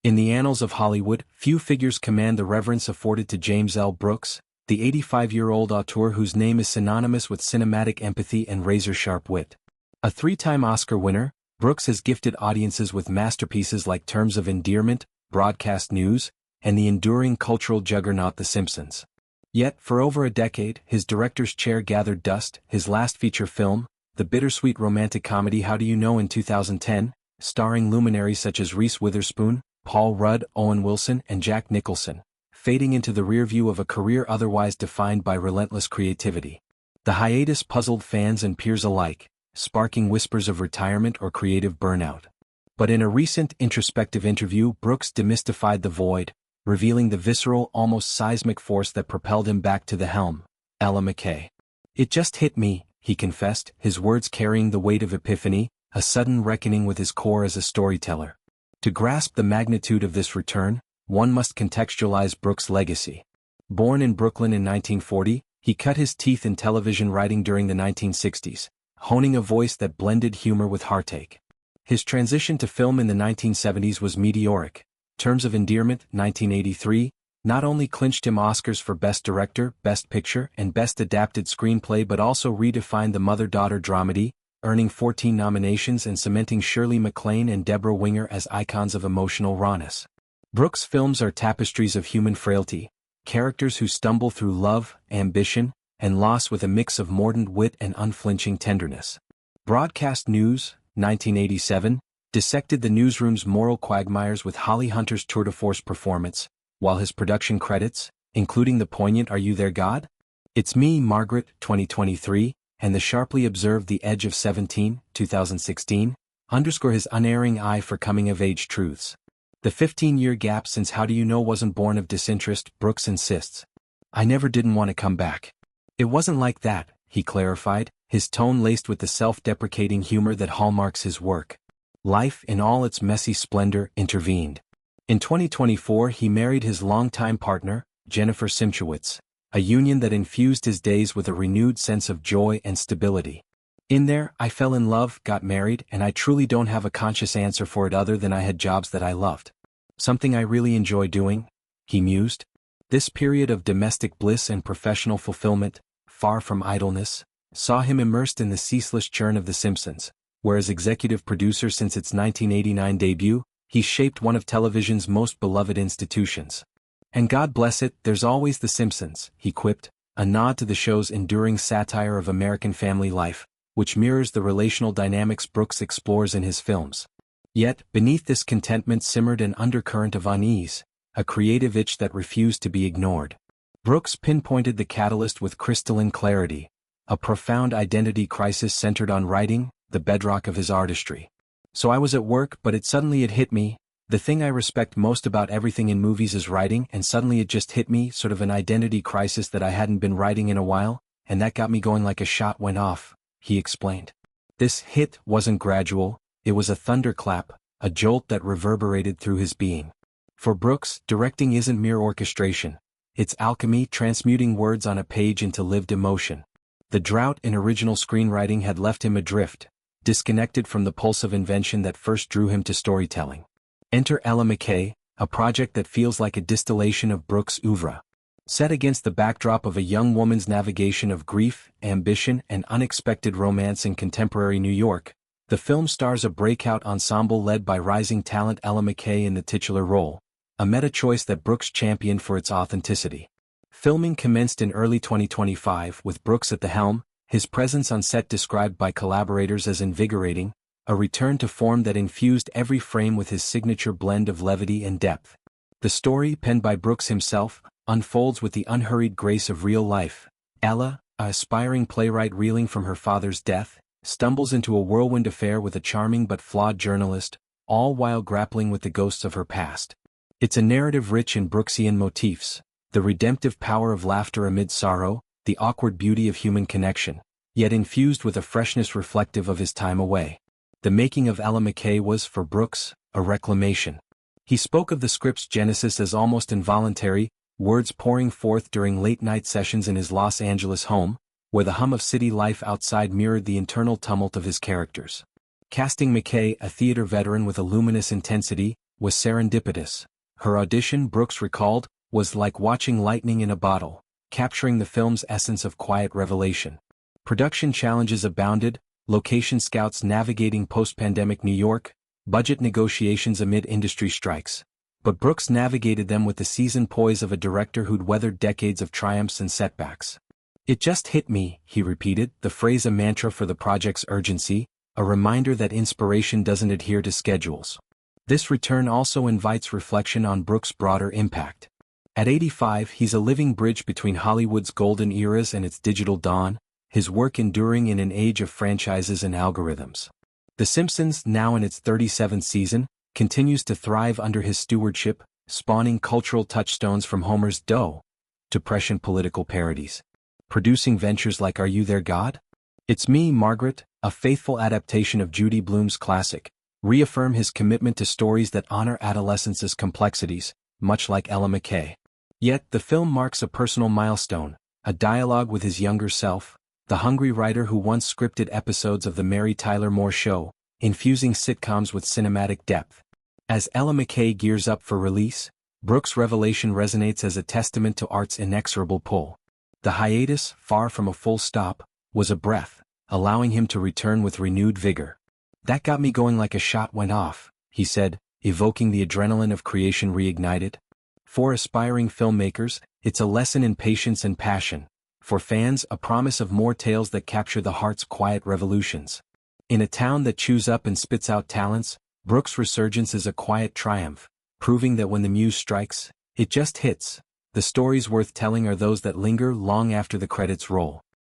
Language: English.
In the annals of Hollywood, few figures command the reverence afforded to James L. Brooks, the 85-year-old auteur whose name is synonymous with cinematic empathy and razor-sharp wit. A three-time Oscar winner, Brooks has gifted audiences with masterpieces like Terms of Endearment, Broadcast News, and the enduring cultural juggernaut The Simpsons. Yet, for over a decade, his director's chair gathered dust. His last feature film, the bittersweet romantic comedy How Do You Know in 2010, starring luminaries such as Reese Witherspoon, Paul Rudd, Owen Wilson, and Jack Nicholson, fading into the rearview of a career otherwise defined by relentless creativity. The hiatus puzzled fans and peers alike, sparking whispers of retirement or creative burnout. But in a recent introspective interview, Brooks demystified the void, revealing the visceral, almost seismic force that propelled him back to the helm. Ella McCay. "It just hit me," he confessed, his words carrying the weight of epiphany, a sudden reckoning with his core as a storyteller. To grasp the magnitude of this return, one must contextualize Brooks' legacy. Born in Brooklyn in 1940, he cut his teeth in television writing during the 1960s, honing a voice that blended humor with heartache. His transition to film in the 1970s was meteoric. Terms of Endearment, 1983, not only clinched him Oscars for Best Director, Best Picture, and Best Adapted Screenplay but also redefined the mother-daughter dramedy, earning 14 nominations and cementing Shirley MacLaine and Deborah Winger as icons of emotional rawness. Brooks' films are tapestries of human frailty, characters who stumble through love, ambition, and loss with a mix of mordant wit and unflinching tenderness. Broadcast News, 1987, dissected the newsroom's moral quagmires with Holly Hunter's tour de force performance, while his production credits, including the poignant Are You There God? It's Me, Margaret, 2023, and the sharply observed The Edge of 17, 2016, underscore his unerring eye for coming-of-age truths. The 15-year gap since How Do You Know wasn't born of disinterest, Brooks insists. "I never didn't want to come back. It wasn't like that," he clarified, his tone laced with the self-deprecating humor that hallmarks his work. Life in all its messy splendor intervened. In 2024 he married his longtime partner, Jennifer Simchowitz, a union that infused his days with a renewed sense of joy and stability. "In there, I fell in love, got married, and I truly don't have a conscious answer for it other than I had jobs that I loved. Something I really enjoy doing," he mused. This period of domestic bliss and professional fulfillment, far from idleness, saw him immersed in the ceaseless churn of The Simpsons, where as executive producer since its 1989 debut, he shaped one of television's most beloved institutions. "And God bless it, there's always The Simpsons," he quipped, a nod to the show's enduring satire of American family life, which mirrors the relational dynamics Brooks explores in his films. Yet, beneath this contentment simmered an undercurrent of unease, a creative itch that refused to be ignored. Brooks pinpointed the catalyst with crystalline clarity, a profound identity crisis centered on writing, the bedrock of his artistry. "So I was at work, but suddenly it hit me. The thing I respect most about everything in movies is writing, and suddenly it just hit me, sort of an identity crisis that I hadn't been writing in a while, and that got me going like a shot went off," he explained. This hit wasn't gradual, it was a thunderclap, a jolt that reverberated through his being. For Brooks, directing isn't mere orchestration. It's alchemy, transmuting words on a page into lived emotion. The drought in original screenwriting had left him adrift, disconnected from the pulse of invention that first drew him to storytelling. Enter Ella McCay, a project that feels like a distillation of Brooks' oeuvre. Set against the backdrop of a young woman's navigation of grief, ambition, and unexpected romance in contemporary New York, the film stars a breakout ensemble led by rising talent Ella McCay in the titular role, a meta-choice that Brooks championed for its authenticity. Filming commenced in early 2025 with Brooks at the helm, his presence on set described by collaborators as invigorating, a return to form that infused every frame with his signature blend of levity and depth. The story, penned by Brooks himself, unfolds with the unhurried grace of real life. Ella, an aspiring playwright reeling from her father's death, stumbles into a whirlwind affair with a charming but flawed journalist, all while grappling with the ghosts of her past. It's a narrative rich in Brooksian motifs, the redemptive power of laughter amid sorrow, the awkward beauty of human connection, yet infused with a freshness reflective of his time away. The making of Ella McCay was, for Brooks, a reclamation. He spoke of the script's genesis as almost involuntary, words pouring forth during late-night sessions in his Los Angeles home, where the hum of city life outside mirrored the internal tumult of his characters. Casting McCay, a theater veteran with a luminous intensity, was serendipitous. Her audition, Brooks recalled, was like watching lightning in a bottle, capturing the film's essence of quiet revelation. Production challenges abounded, location scouts navigating post-pandemic New York, budget negotiations amid industry strikes. But Brooks navigated them with the seasoned poise of a director who'd weathered decades of triumphs and setbacks. "It just hit me," he repeated, the phrase a mantra for the project's urgency, a reminder that inspiration doesn't adhere to schedules. This return also invites reflection on Brooks' broader impact. At 85, he's a living bridge between Hollywood's golden eras and its digital dawn, his work enduring in an age of franchises and algorithms. The Simpsons, now in its 37th season, continues to thrive under his stewardship, spawning cultural touchstones from Homer's Doe to prescient political parodies. Producing ventures like Are You There, God? It's Me, Margaret, a faithful adaptation of Judy Blume's classic, reaffirm his commitment to stories that honor adolescence's complexities, much like Ella McCay. Yet, the film marks a personal milestone, a dialogue with his younger self, the hungry writer who once scripted episodes of The Mary Tyler Moore Show, infusing sitcoms with cinematic depth. As Ella McCay gears up for release, Brooks' revelation resonates as a testament to art's inexorable pull. The hiatus, far from a full stop, was a breath, allowing him to return with renewed vigor. "That got me going like a shot went off," he said, evoking the adrenaline of creation reignited. For aspiring filmmakers, it's a lesson in patience and passion. For fans, a promise of more tales that capture the heart's quiet revolutions. In a town that chews up and spits out talents, Brooks' resurgence is a quiet triumph, proving that when the muse strikes, it just hits. The stories worth telling are those that linger long after the credits roll.